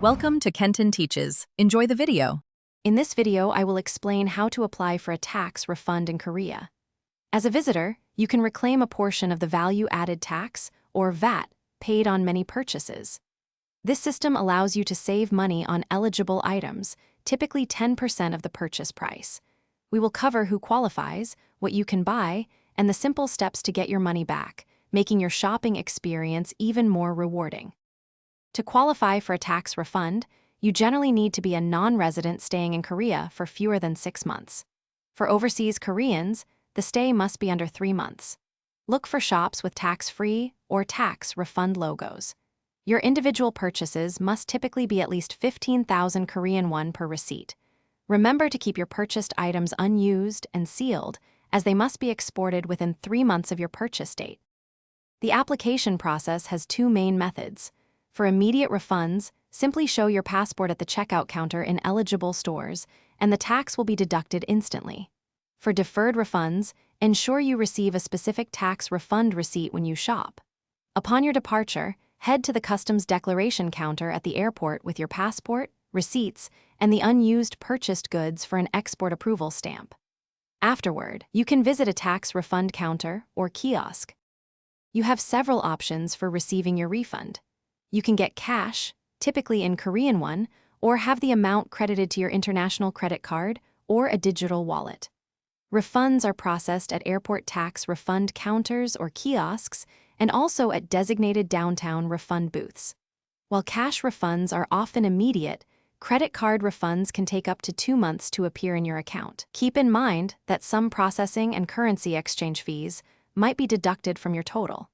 Welcome to Kenton Teaches. Enjoy the video. In this video, I will explain how to apply for a tax refund in Korea. As a visitor, you can reclaim a portion of the value-added tax, or VAT, paid on many purchases. This system allows you to save money on eligible items, typically 10% of the purchase price. We will cover who qualifies, what you can buy, and the simple steps to get your money back, making your shopping experience even more rewarding. To qualify for a tax refund, you generally need to be a non-resident staying in Korea for fewer than 6 months. For overseas Koreans, the stay must be under 3 months. Look for shops with tax-free or tax refund logos. Your individual purchases must typically be at least 15,000 Korean won per receipt. Remember to keep your purchased items unused and sealed, as they must be exported within 3 months of your purchase date. The application process has 2 main methods. For immediate refunds, simply show your passport at the checkout counter in eligible stores, and the tax will be deducted instantly. For deferred refunds, ensure you receive a specific tax refund receipt when you shop. Upon your departure, head to the customs declaration counter at the airport with your passport, receipts, and the unused purchased goods for an export approval stamp. Afterward, you can visit a tax refund counter or kiosk. You have several options for receiving your refund. You can get cash, typically in Korean won, or have the amount credited to your international credit card or a digital wallet. Refunds are processed at airport tax refund counters or kiosks, and also at designated downtown refund booths. While cash refunds are often immediate, credit card refunds can take up to 2 months to appear in your account. Keep in mind that some processing and currency exchange fees might be deducted from your total.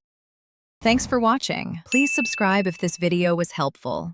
Thanks for watching. Please subscribe if this video was helpful.